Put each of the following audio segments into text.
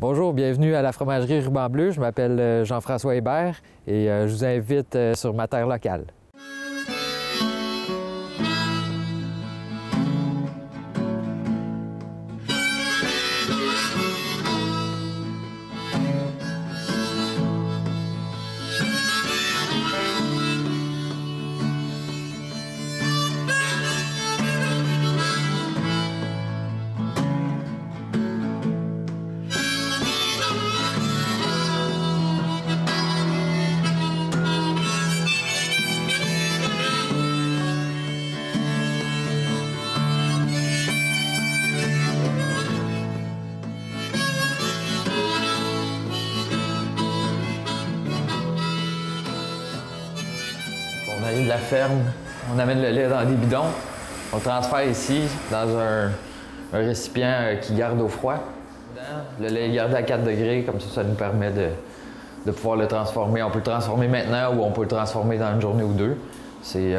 Bonjour, bienvenue à la fromagerie Ruban Bleu. Je m'appelle Jean-François Hébert et je vous invite sur ma terre locale. On arrive de la ferme, on amène le lait dans des bidons, on le transfère ici dans un récipient qui garde au froid. Le lait est gardé à 4 degrés, comme ça nous permet de pouvoir le transformer. On peut le transformer maintenant ou on peut le transformer dans une journée ou deux. C'est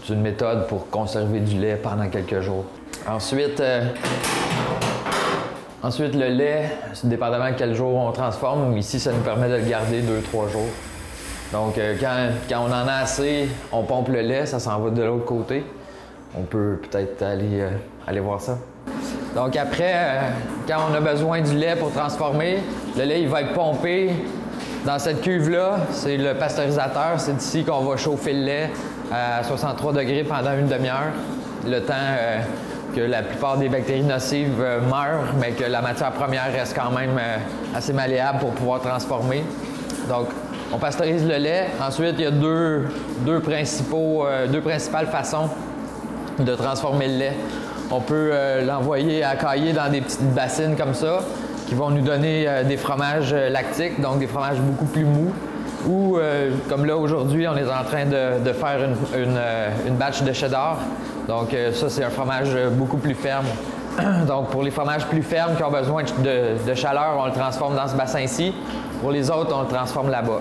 une méthode pour conserver du lait pendant quelques jours. Ensuite, le lait, dépendamment de quel jour on transforme, ici ça nous permet de le garder 2-3 jours. Donc, quand on en a assez, on pompe le lait, ça s'en va de l'autre côté. On peut peut-être aller voir ça. Donc après, quand on a besoin du lait pour transformer, le lait il va être pompé dans cette cuve-là. C'est le pasteurisateur. C'est ici qu'on va chauffer le lait à 63 degrés pendant une demi-heure. Le temps que la plupart des bactéries nocives meurent, mais que la matière première reste quand même assez malléable pour pouvoir transformer. Donc, on pasteurise le lait. Ensuite, il y a deux principales façons de transformer le lait. On peut l'envoyer à cailler dans des petites bassines comme ça, qui vont nous donner des fromages lactiques, donc des fromages beaucoup plus mous. Ou, comme là, aujourd'hui, on est en train de faire une batch de cheddar. Donc, ça, c'est un fromage beaucoup plus ferme. Donc, pour les fromages plus fermes qui ont besoin de chaleur, on le transforme dans ce bassin-ci. Pour les autres, on le transforme là-bas.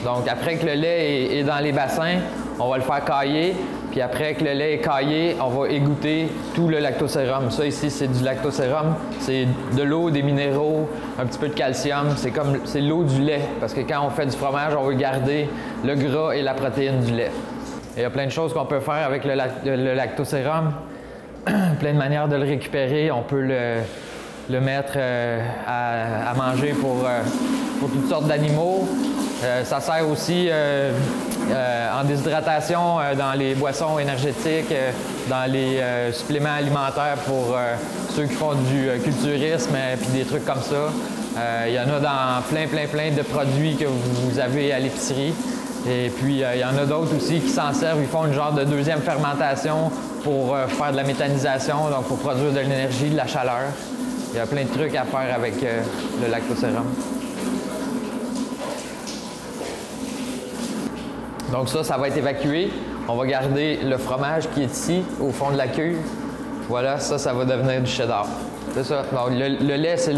Donc, après que le lait est dans les bassins, on va le faire cailler. Puis après que le lait est caillé, on va égoutter tout le lactosérum. Ça ici, c'est du lactosérum. C'est de l'eau, des minéraux, un petit peu de calcium. C'est l'eau du lait. Parce que quand on fait du fromage, on veut garder le gras et la protéine du lait. Et il y a plein de choses qu'on peut faire avec le lactosérum. Plein de manières de le récupérer. On peut le mettre à manger pour toutes sortes d'animaux. Ça sert aussi en déshydratation dans les boissons énergétiques, dans les suppléments alimentaires pour ceux qui font du culturisme et puis des trucs comme ça. Il y en a dans plein de produits que vous avez à l'épicerie. Et puis il y en a d'autres aussi qui s'en servent. Ils font une genre de deuxième fermentation pour faire de la méthanisation, donc pour produire de l'énergie, de la chaleur. Il y a plein de trucs à faire avec le lactosérum. Donc ça va être évacué. On va garder le fromage qui est ici, au fond de la cuve. Voilà, ça va devenir du cheddar. C'est ça. Donc, le lait, c'est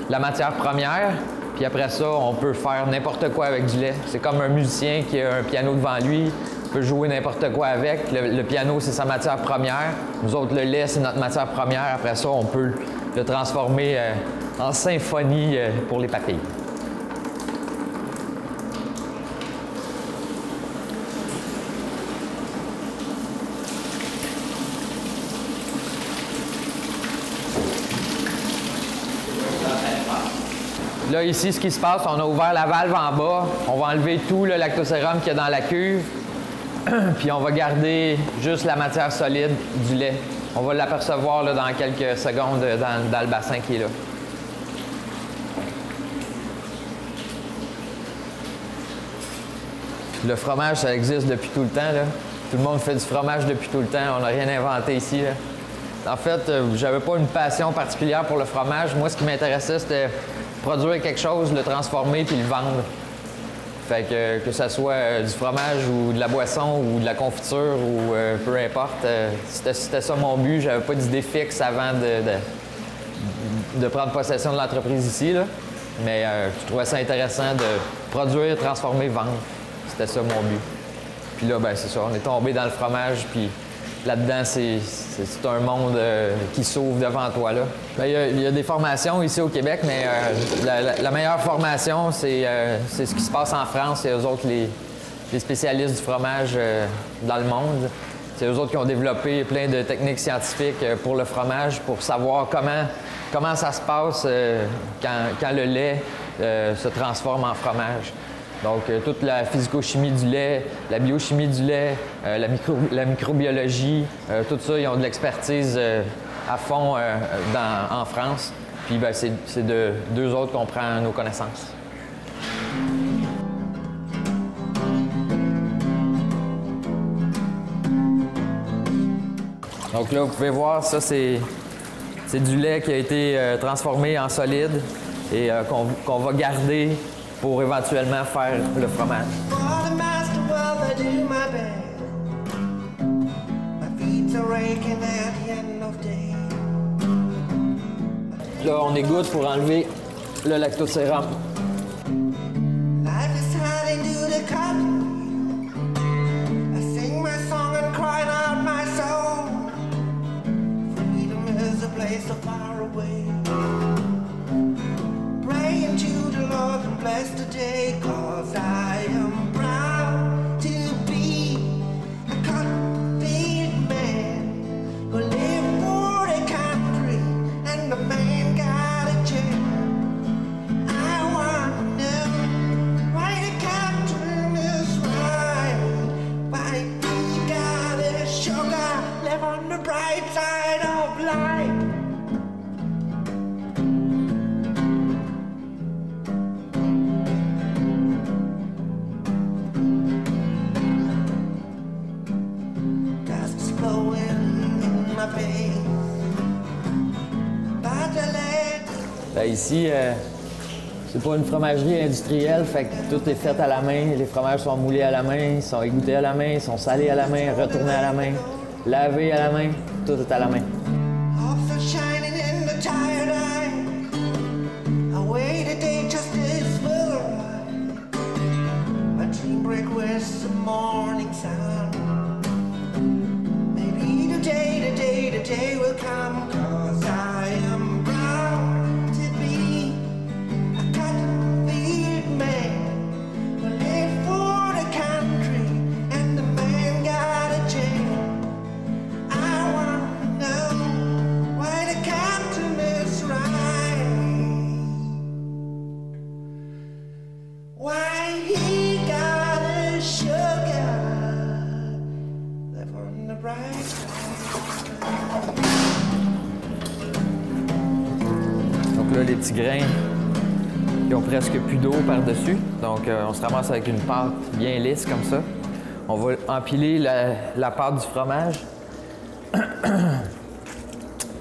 la matière première. Puis après ça, on peut faire n'importe quoi avec du lait. C'est comme un musicien qui a un piano devant lui. Il peut jouer n'importe quoi avec. Le piano, c'est sa matière première. Nous autres, le lait, c'est notre matière première. Après ça, on peut le transformer en symphonie pour les papilles. Là, ici, ce qui se passe, on a ouvert la valve en bas. On va enlever tout le lactosérum qu'il y a dans la cuve. Puis on va garder juste la matière solide du lait. On va l'apercevoir dans quelques secondes dans le bassin qui est là. Le fromage, ça existe depuis tout le temps, là. Tout le monde fait du fromage depuis tout le temps. On n'a rien inventé ici, là. En fait, j'avais pas une passion particulière pour le fromage. Moi, ce qui m'intéressait, c'était produire quelque chose, le transformer puis le vendre. Fait que ce soit du fromage ou de la boisson ou de la confiture ou peu importe, c'était ça mon but. J'avais pas d'idée fixe avant de prendre possession de l'entreprise ici, là. Mais je trouvais ça intéressant de produire, transformer, vendre. C'était ça mon but. Puis là, ben c'est ça, on est tombé dans le fromage, puis là-dedans, C'est un monde qui s'ouvre devant toi là. Bien, il y a des formations ici au Québec, mais la meilleure formation, c'est ce qui se passe en France. C'est eux autres les spécialistes du fromage dans le monde. C'est eux autres qui ont développé plein de techniques scientifiques pour le fromage, pour savoir comment ça se passe quand le lait se transforme en fromage. Donc, toute la physico-chimie du lait, la biochimie du lait, la microbiologie, tout ça, ils ont de l'expertise à fond en France. Puis, ben, c'est d'eux autres qu'on prend nos connaissances. Donc là, vous pouvez voir, ça, c'est du lait qui a été transformé en solide et qu'on va garder pour éventuellement faire le fromage. Là, on égoutte pour enlever le lactosérum. Bless today, 'cause I am proud to be a cotton-field man who lived for the country and the man got a chair. I want to know why the captain is right, why he got his sugar left on the bright side of life. Bien, ici, c'est pas une fromagerie industrielle, fait que tout est fait à la main. Les fromages sont moulés à la main, sont égouttés à la main, sont salés à la main, retournés à la main, lavés à la main, tout est à la main. Donc là, les petits grains qui ont presque plus d'eau par-dessus. Donc, on se ramasse avec une pâte bien lisse comme ça. On va empiler la pâte du fromage.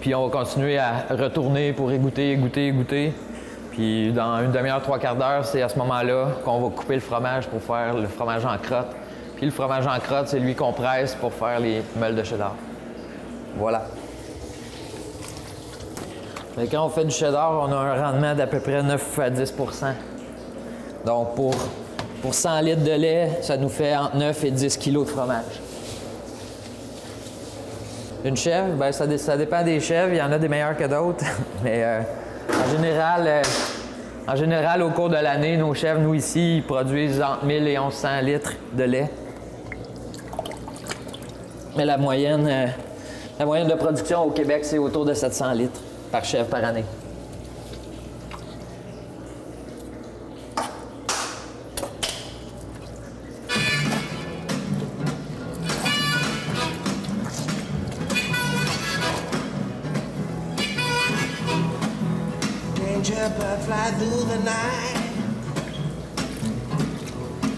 Puis on va continuer à retourner pour égoutter, égoutter, égoutter. Puis dans une demi-heure, trois quarts d'heure, c'est à ce moment-là qu'on va couper le fromage pour faire le fromage en crotte. Puis le fromage en crotte, c'est lui qu'on presse pour faire les meules de cheddar. Voilà. Mais quand on fait du cheddar, on a un rendement d'à peu près 9 à 10 %. Donc pour 100 litres de lait, ça nous fait entre 9 et 10 kilos de fromage. Une chèvre, bien, ça dépend des chèvres. Il y en a des meilleures que d'autres. Mais en général, au cours de l'année, nos chèvres, nous ici, ils produisent entre 1000 et 1100 litres de lait. Mais la moyenne de production au Québec, c'est autour de 700 litres par chèvre par année. Fly through the night,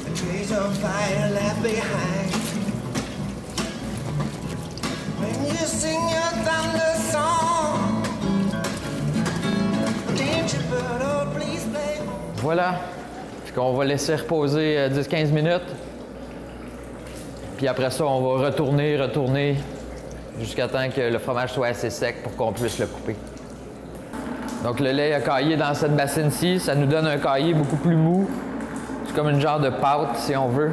a trace of fire left behind. When you sing your thunder song, danger bird, oh please play. Voilà, puis qu'on va laisser reposer 10-15 minutes. Puis après ça, on va retourner jusqu'à temps que le fromage soit assez sec pour qu'on puisse le couper. Donc le lait a caillé dans cette bassine-ci, ça nous donne un caillé beaucoup plus mou. C'est comme une genre de pâte, si on veut.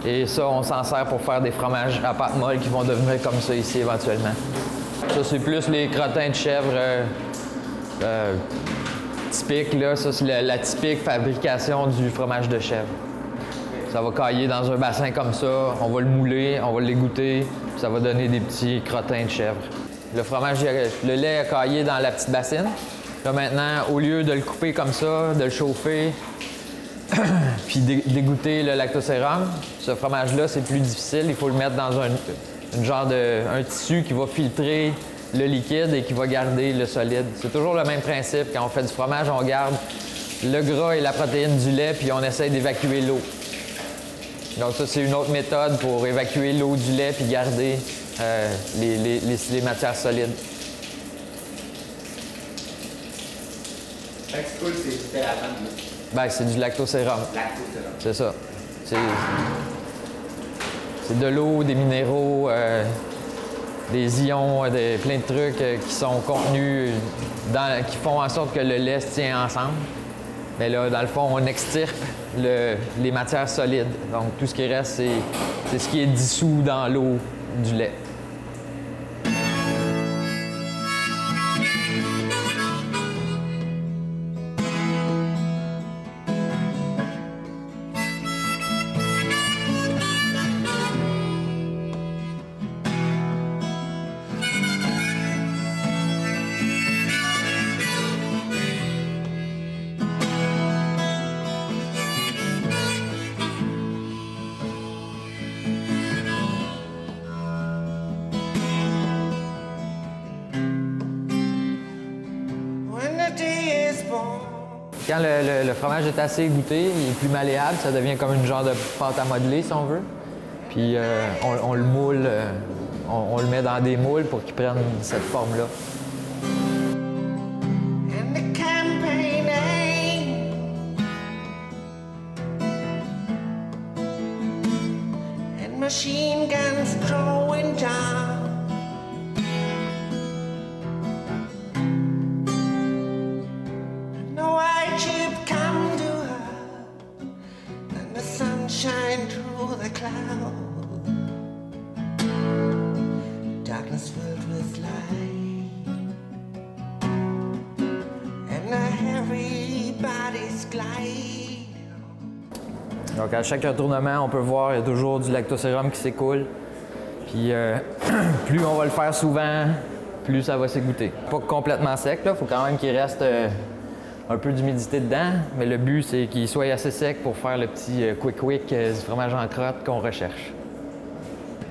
Et ça, on s'en sert pour faire des fromages à pâte molle qui vont devenir comme ça ici éventuellement. Ça, c'est plus les crottins de chèvre typiques. Là. Ça, c'est la typique fabrication du fromage de chèvre. Ça va cailler dans un bassin comme ça, on va le mouler, on va l'égoutter, puis ça va donner des petits crottins de chèvre. Le fromage, le lait a caillé dans la petite bassine. Là maintenant, au lieu de le couper comme ça, de le chauffer, puis d'égoutter le lactosérum, ce fromage-là, c'est plus difficile. Il faut le mettre dans un tissu qui va filtrer le liquide et qui va garder le solide. C'est toujours le même principe. Quand on fait du fromage, on garde le gras et la protéine du lait, puis on essaie d'évacuer l'eau. Donc ça, c'est une autre méthode pour évacuer l'eau du lait puis garder les matières solides. Fait que c'est cool, c'est du terrapène. Ben, c'est du lactosérum. Lactosérum. C'est ça. C'est de l'eau, des minéraux, des ions, plein de trucs qui sont contenus, qui font en sorte que le lait se tient ensemble. Mais là, dans le fond, on extirpe les matières solides. Donc, tout ce qui reste, c'est ce qui est dissous dans l'eau du lait. Quand le fromage est assez égoutté, il est plus malléable, ça devient comme une genre de pâte à modeler, si on veut. Puis on le moule, on le met dans des moules pour qu'il prenne cette forme-là. Machine guns throwing down. No white ship come to her, and the sunshine through the clouds. Darkness filled with light, and everybody's glide. Donc, à chaque retournement, on peut voir, il y a toujours du lactosérum qui s'écoule. Puis, plus on va le faire souvent, plus ça va s'égoutter. Pas complètement sec, il faut quand même qu'il reste un peu d'humidité dedans. Mais le but, c'est qu'il soit assez sec pour faire le petit quick du fromage en crotte qu'on recherche.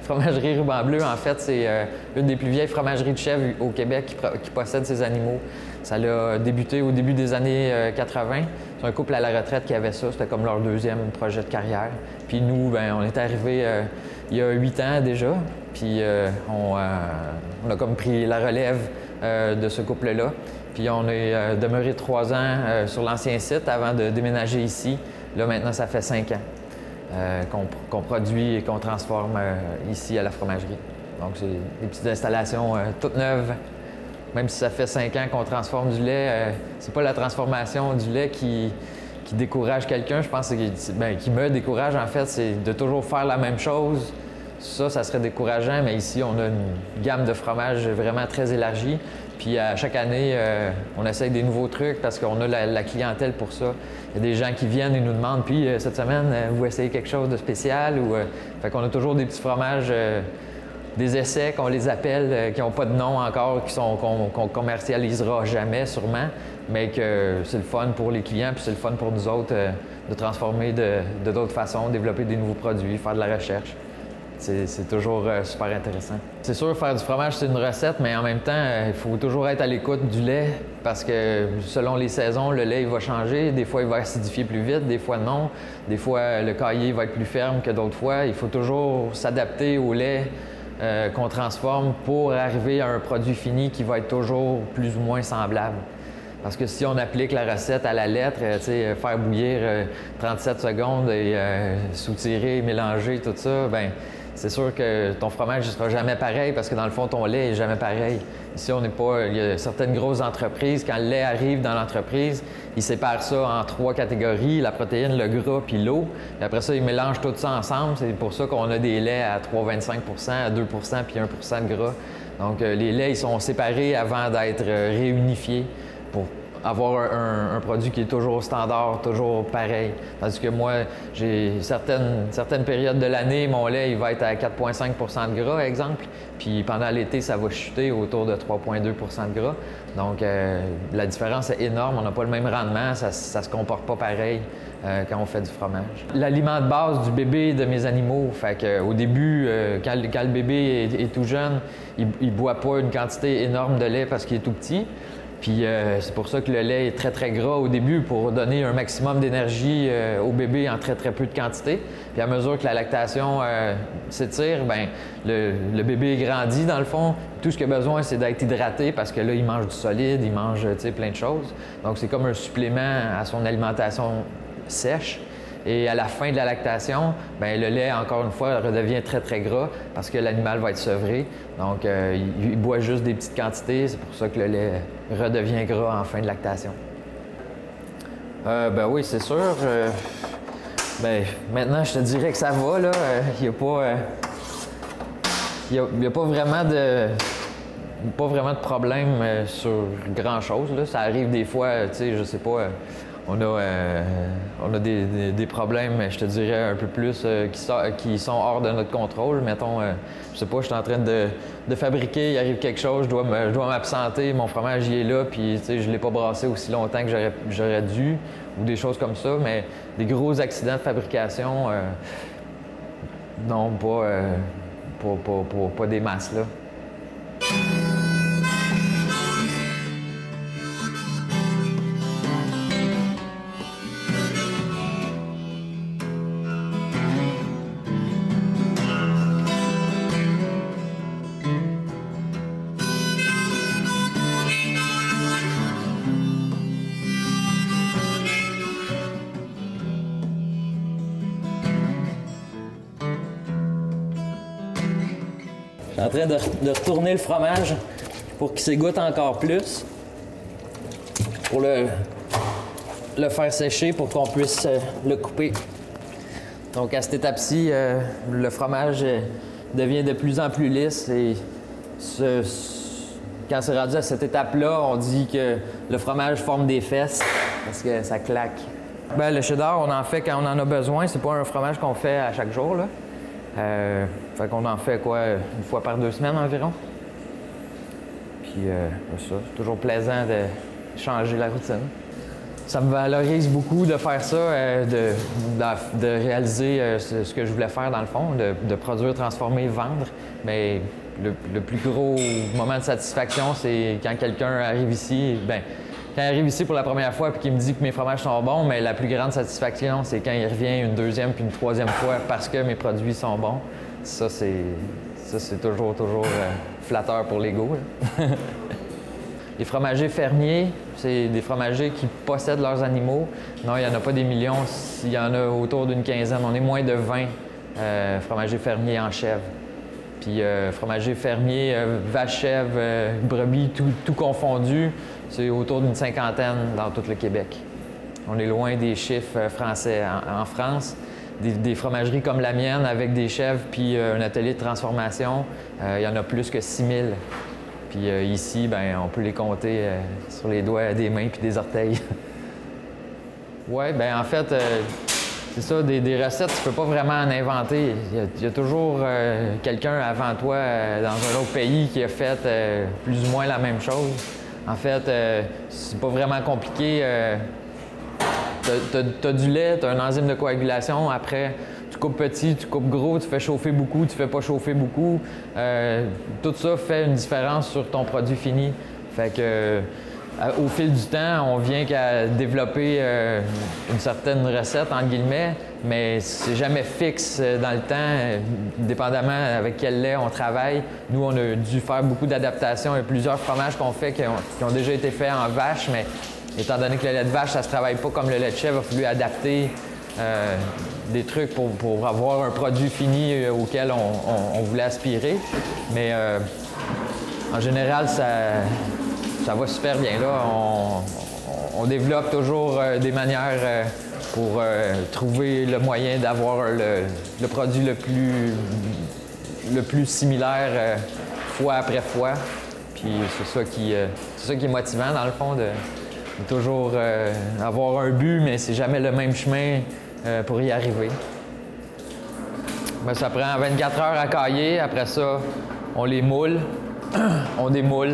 Fromagerie Ruban Bleu, en fait, c'est une des plus vieilles fromageries de chèvre au Québec qui possède ces animaux. Ça a débuté au début des années 80. C'est un couple à la retraite qui avait ça. C'était comme leur deuxième projet de carrière. Puis nous, ben, on est arrivés il y a 8 ans déjà. Puis on a comme pris la relève de ce couple-là. Puis on est demeuré 3 ans sur l'ancien site avant de déménager ici. Là, maintenant, ça fait 5 ans. Qu'on produit et qu'on transforme ici à la fromagerie. Donc, c'est des petites installations toutes neuves. Même si ça fait 5 ans qu'on transforme du lait, c'est pas la transformation du lait qui décourage quelqu'un. Je pense que qui me décourage, en fait, c'est de toujours faire la même chose. Ça serait décourageant, mais ici, on a une gamme de fromages vraiment très élargie. Puis à chaque année, on essaye des nouveaux trucs parce qu'on a la clientèle pour ça. Il y a des gens qui viennent et nous demandent, puis cette semaine, vous essayez quelque chose de spécial? Fait qu'on a toujours des petits fromages, des essais qu'on les appelle, qui n'ont pas de nom encore, qu'on commercialisera jamais sûrement, mais que c'est le fun pour les clients, puis c'est le fun pour nous autres de transformer de d'autres façons, développer des nouveaux produits, faire de la recherche. C'est toujours super intéressant. C'est sûr, faire du fromage, c'est une recette, mais en même temps, il faut toujours être à l'écoute du lait parce que selon les saisons, le lait il va changer. Des fois, il va acidifier plus vite, des fois non. Des fois, le caillé va être plus ferme que d'autres fois. Il faut toujours s'adapter au lait qu'on transforme pour arriver à un produit fini qui va être toujours plus ou moins semblable. Parce que si on applique la recette à la lettre, faire bouillir 37 secondes et soutirer, mélanger, tout ça, ben c'est sûr que ton fromage ne sera jamais pareil parce que dans le fond, ton lait n'est jamais pareil. Ici, on n'est pas. Il y a certaines grosses entreprises, quand le lait arrive dans l'entreprise, ils séparent ça en 3 catégories, la protéine, le gras puis l'eau. Puis après ça, ils mélangent tout ça ensemble. C'est pour ça qu'on a des laits à 3,25 %, à 2 % puis 1 % de gras. Donc, les laits, ils sont séparés avant d'être réunifiés pour avoir un produit qui est toujours standard, toujours pareil. Tandis que moi, j'ai certaines périodes de l'année, mon lait, il va être à 4,5 % de gras, exemple. Puis pendant l'été, ça va chuter autour de 3,2 % de gras. Donc, la différence est énorme. On n'a pas le même rendement. Ça se comporte pas pareil quand on fait du fromage. L'aliment de base du bébé de mes animaux, fait qu'au début, quand le bébé est tout jeune, il ne boit pas une quantité énorme de lait parce qu'il est tout petit. Puis c'est pour ça que le lait est très, très gras au début pour donner un maximum d'énergie au bébé en très, très peu de quantité. Puis à mesure que la lactation s'étire, bien, le bébé grandit dans le fond. Tout ce qu'il a besoin, c'est d'être hydraté parce que là, il mange du solide, il mange plein de choses. Donc c'est comme un supplément à son alimentation sèche. Et à la fin de la lactation, bien, le lait, encore une fois, redevient très, très gras parce que l'animal va être sevré. Donc, il boit juste des petites quantités. C'est pour ça que le lait redevient gras en fin de lactation. Ben oui, c'est sûr. Ben, maintenant, je te dirais que ça va, là. Il n'y a pas vraiment de problème sur grand-chose, là. Ça arrive des fois, tu sais, je sais pas... On a des problèmes, je te dirais, un peu plus qui sont hors de notre contrôle. Mettons, je sais pas, je suis en train de fabriquer, il arrive quelque chose, je dois m'absenter, mon fromage y est là, puis tu sais, je ne l'ai pas brassé aussi longtemps que j'aurais dû, ou des choses comme ça. Mais des gros accidents de fabrication, non, pas des masses, là. Je suis en train de retourner le fromage pour qu'il s'égoutte encore plus. Pour le faire sécher pour qu'on puisse le couper. Donc à cette étape-ci, le fromage devient de plus en plus lisse et quand c'est rendu à cette étape-là, on dit que le fromage forme des fesses parce que ça claque. Bien, le cheddar, on en fait quand on en a besoin. C'est pas un fromage qu'on fait à chaque jour, là. Fait qu'on en fait quoi, une fois par 2 semaines environ. Puis ça, c'est toujours plaisant de changer la routine. Ça me valorise beaucoup de faire ça, de réaliser ce que je voulais faire dans le fond, de produire, transformer, vendre. Mais le plus gros moment de satisfaction, c'est quand quelqu'un arrive ici. Bien, quand il arrive ici pour la première fois et qu'il me dit que mes fromages sont bons, mais la plus grande satisfaction, c'est quand il revient une deuxième puis une troisième fois parce que mes produits sont bons. Ça, c'est toujours flatteur pour l'ego. Les fromagers fermiers, c'est des fromagers qui possèdent leurs animaux. Non, il n'y en a pas des millions. Il y en a autour d'une quinzaine. On est moins de 20 fromagers fermiers en chèvre. Puis fromagers fermiers, vaches, chèvres, brebis, tout confondu, c'est autour d'une 50aine dans tout le Québec. On est loin des chiffres français. En France, des fromageries comme la mienne avec des chèvres puis un atelier de transformation, il y en a plus que 6000. Puis ici, ben, on peut les compter sur les doigts des mains puis des orteils. Oui, bien en fait, c'est ça, des recettes, tu peux pas vraiment en inventer. Il y a toujours quelqu'un avant toi dans un autre pays qui a fait plus ou moins la même chose. En fait, c'est pas vraiment compliqué. T'as du lait, t'as un enzyme de coagulation. Après, tu coupes petit, tu coupes gros, tu fais chauffer beaucoup, tu fais pas chauffer beaucoup. Tout ça fait une différence sur ton produit fini. Fait que, au fil du temps, on vient qu'à développer une certaine recette, entre guillemets, mais c'est jamais fixe dans le temps, dépendamment avec quel lait on travaille. Nous, on a dû faire beaucoup d'adaptations. Il y a plusieurs fromages qu'on fait qui ont déjà été faits en vache, mais étant donné que le lait de vache, ça ne se travaille pas comme le lait de chèvre, il a fallu adapter des trucs pour avoir un produit fini auquel on voulait aspirer. Mais en général, ça va super bien. Là, on développe toujours des manières pour trouver le moyen d'avoir le produit le plus similaire fois après fois. Puis c'est ça qui est motivant dans le fond, de toujours avoir un but, mais c'est jamais le même chemin pour y arriver. Ben, ça prend 24 heures à cailler. Après ça, on les moule, on démoule,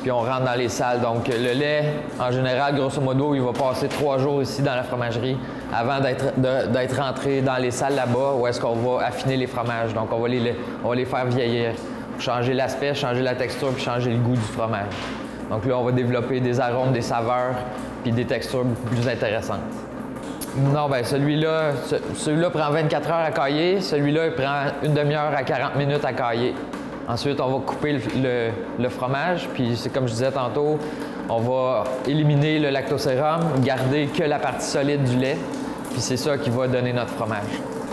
puis on rentre dans les salles. Donc le lait, en général, grosso modo, il va passer 3 jours ici dans la fromagerie avant d'être rentré dans les salles là-bas où est-ce qu'on va affiner les fromages. Donc on va les faire vieillir pour changer l'aspect, changer la texture, puis changer le goût du fromage. Donc là, on va développer des arômes, des saveurs, puis des textures beaucoup plus intéressantes. Non, bien celui-là prend 24 heures à cailler. Celui-là, il prend une demi-heure à 40 minutes à cailler. Ensuite, on va couper le fromage, puis c'est comme je disais tantôt, on va éliminer le lactosérum, garder que la partie solide du lait, puis c'est ça qui va donner notre fromage.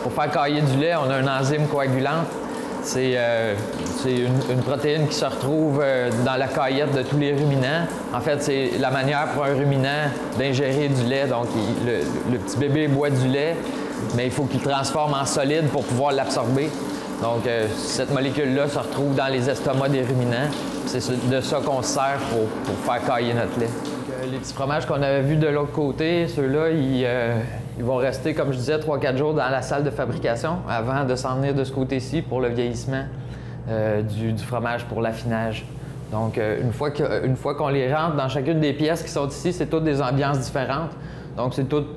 Pour faire cailler du lait, on a une enzyme coagulante. C'est une protéine qui se retrouve dans la caillette de tous les ruminants. En fait, c'est la manière pour un ruminant d'ingérer du lait. Donc, le petit bébé boit du lait, mais il faut qu'il le transforme en solide pour pouvoir l'absorber. Donc, cette molécule-là se retrouve dans les estomacs des ruminants. C'est de ça qu'on se sert pour faire cailler notre lait. Donc, les petits fromages qu'on avait vus de l'autre côté, ceux-là, ils vont rester, comme je disais, 3-4 jours dans la salle de fabrication avant de s'en venir de ce côté-ci pour le vieillissement du fromage pour l'affinage. Donc, une fois qu'on les rentre dans chacune des pièces qui sont ici, c'est toutes des ambiances différentes. Donc, c'est toutes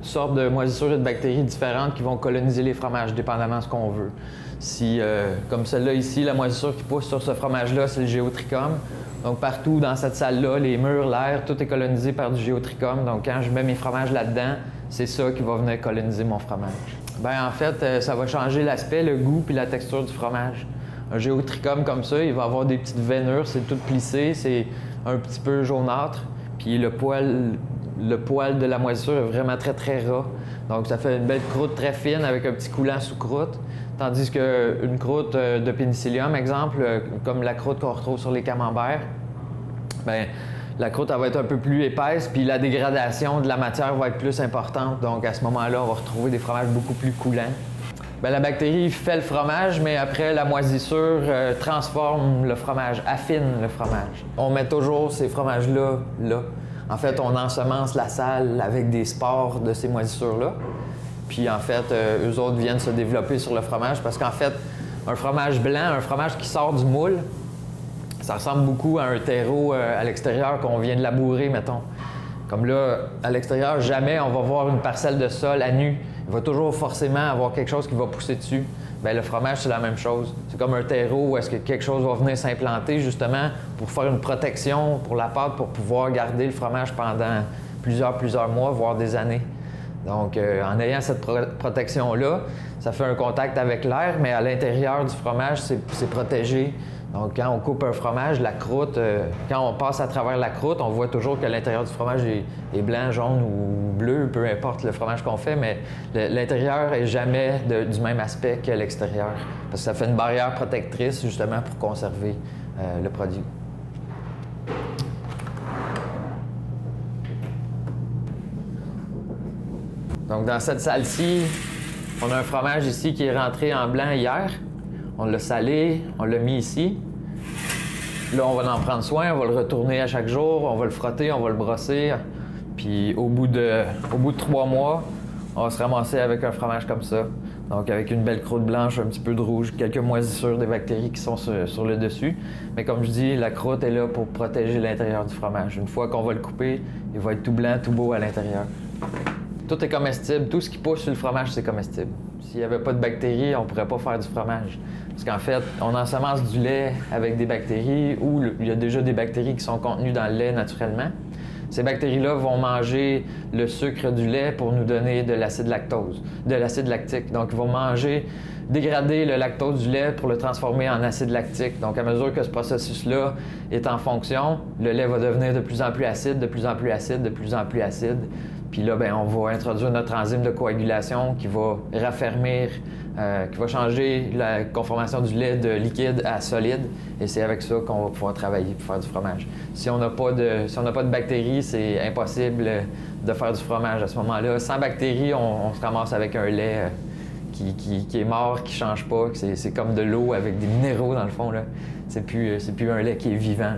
sortes de moisissures et de bactéries différentes qui vont coloniser les fromages, dépendamment de ce qu'on veut. Si, comme celle-là ici, la moisissure qui pousse sur ce fromage-là, c'est le géotrichum. Donc, partout dans cette salle-là, les murs, l'air, tout est colonisé par du géotrichum. Donc, quand je mets mes fromages là-dedans, c'est ça qui va venir coloniser mon fromage. Bien, en fait, ça va changer l'aspect, le goût puis la texture du fromage. Un géotrichum comme ça, il va avoir des petites veinures, c'est tout plissé, c'est un petit peu jaunâtre. Puis le poil de la moisissure est vraiment très, très ras. Donc, ça fait une belle croûte très fine avec un petit coulant sous croûte. Tandis qu'une croûte de pénicillium, exemple, comme la croûte qu'on retrouve sur les camemberts, bien, la croûte elle va être un peu plus épaisse, puis la dégradation de la matière va être plus importante. Donc, à ce moment-là, on va retrouver des fromages beaucoup plus coulants. Bien, la bactérie fait le fromage, mais après, la moisissure transforme le fromage, affine le fromage. On met toujours ces fromages-là, là. En fait, on ensemence la salle avec des spores de ces moisissures-là. Puis, en fait, eux autres viennent se développer sur le fromage parce qu'en fait, un fromage blanc, un fromage qui sort du moule, ça ressemble beaucoup à un terreau à l'extérieur qu'on vient de labourer, mettons. Comme là, à l'extérieur, jamais on va voir une parcelle de sol à nu. Il va toujours forcément avoir quelque chose qui va pousser dessus. Bien, le fromage, c'est la même chose. C'est comme un terreau où est-ce que quelque chose va venir s'implanter justement pour faire une protection pour la pâte, pour pouvoir garder le fromage pendant plusieurs mois, voire des années. Donc, en ayant cette protection-là, ça fait un contact avec l'air, mais à l'intérieur du fromage, c'est protégé. Donc, quand on coupe un fromage, la croûte, quand on passe à travers la croûte, on voit toujours que l'intérieur du fromage est blanc, jaune ou bleu, peu importe le fromage qu'on fait, mais l'intérieur n'est jamais du même aspect que l'extérieur. Parce que ça fait une barrière protectrice, justement, pour conserver le produit. Donc, dans cette salle-ci, on a un fromage ici qui est rentré en blanc hier. On l'a salé, on l'a mis ici. Là, on va en prendre soin, on va le retourner à chaque jour, on va le frotter, on va le brosser. Puis au bout de 3 mois, on va se ramasser avec un fromage comme ça. Donc avec une belle croûte blanche, un petit peu de rouge, quelques moisissures des bactéries qui sont sur le dessus. Mais comme je dis, la croûte est là pour protéger l'intérieur du fromage. Une fois qu'on va le couper, il va être tout blanc, tout beau à l'intérieur. Tout est comestible. Tout ce qui pousse sur le fromage, c'est comestible. S'il n'y avait pas de bactéries, on ne pourrait pas faire du fromage. Parce qu'en fait, on ensemence du lait avec des bactéries ou il y a déjà des bactéries qui sont contenues dans le lait naturellement. Ces bactéries-là vont manger le sucre du lait pour nous donner de l'acide lactique. Donc, ils vont dégrader le lactose du lait pour le transformer en acide lactique. Donc, à mesure que ce processus-là est en fonction, le lait va devenir de plus en plus acide, de plus en plus acide, de plus en plus acide. Puis là, bien, on va introduire notre enzyme de coagulation qui va raffermir, qui va changer la conformation du lait de liquide à solide. Et c'est avec ça qu'on va pouvoir travailler pour faire du fromage. Si on n'a pas de bactéries, c'est impossible de faire du fromage à ce moment-là. Sans bactéries, on se ramasse avec un lait qui est mort, qui change pas, que c'est comme de l'eau avec des minéraux dans le fond. C'est plus un lait qui est vivant.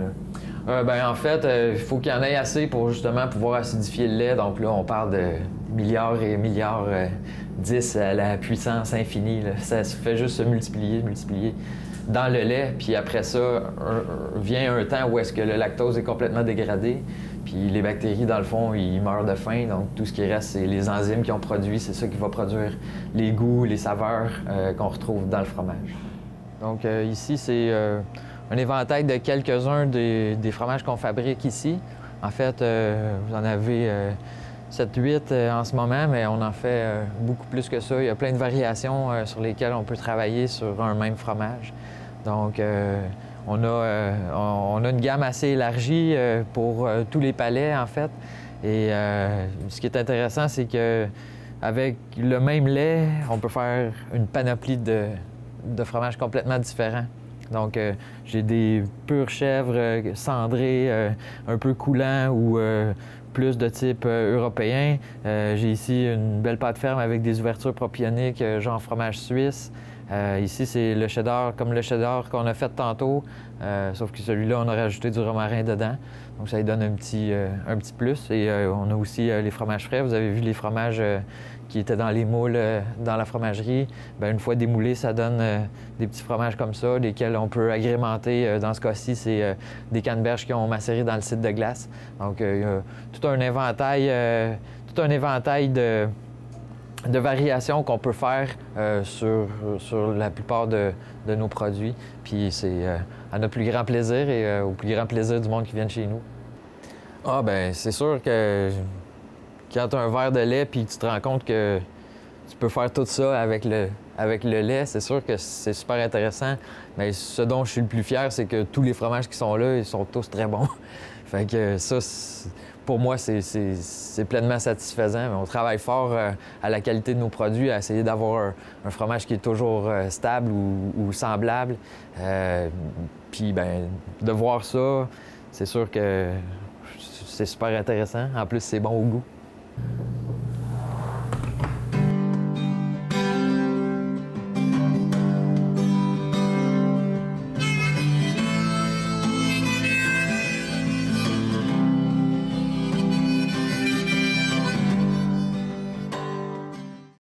En fait, il faut qu'il y en ait assez pour justement pouvoir acidifier le lait. Donc là, on parle de milliards et milliards, 10 à la puissance infinie. Là. Ça se fait juste se multiplier dans le lait. Puis après ça, vient un temps où est-ce que le lactose est complètement dégradé. Puis les bactéries, dans le fond, ils meurent de faim. Donc tout ce qui reste, c'est les enzymes qui ont produit. C'est ça qui va produire les goûts, les saveurs qu'on retrouve dans le fromage. Donc ici, c'est un éventail de quelques-uns des fromages qu'on fabrique ici. En fait, vous en avez 7-8 en ce moment, mais on en fait beaucoup plus que ça. Il y a plein de variations sur lesquelles on peut travailler sur un même fromage. Donc, on a une gamme assez élargie pour tous les palais, en fait. Et ce qui est intéressant, c'est qu'avec le même lait, on peut faire une panoplie de fromages complètement différents. Donc, j'ai des pures chèvres cendrées, un peu coulants ou plus de type européen. J'ai ici une belle pâte ferme avec des ouvertures propioniques, genre fromage suisse. Ici, c'est le cheddar, comme le cheddar qu'on a fait tantôt, sauf que celui-là, on a rajouté du romarin dedans. Donc, ça lui donne un petit plus. Et on a aussi les fromages frais. Vous avez vu les fromages qui étaient dans les moules dans la fromagerie. Bien, une fois démoulés, ça donne des petits fromages comme ça, lesquels on peut agrémenter. Dans ce cas-ci, c'est des canneberges qui ont macéré dans le site de glace. Donc, il y a tout un éventail de variations qu'on peut faire sur la plupart de nos produits. Puis c'est à notre plus grand plaisir et au plus grand plaisir du monde qui vient chez nous. Ah ben c'est sûr que quand tu as un verre de lait puis tu te rends compte que tu peux faire tout ça avec le lait, c'est sûr que c'est super intéressant. Mais ce dont je suis le plus fier, c'est que tous les fromages qui sont là, ils sont tous très bons. Fait que ça, pour moi, c'est pleinement satisfaisant. Mais on travaille fort à la qualité de nos produits, à essayer d'avoir un fromage qui est toujours stable ou semblable. Puis, ben, de voir ça, c'est sûr que c'est super intéressant. En plus, c'est bon au goût.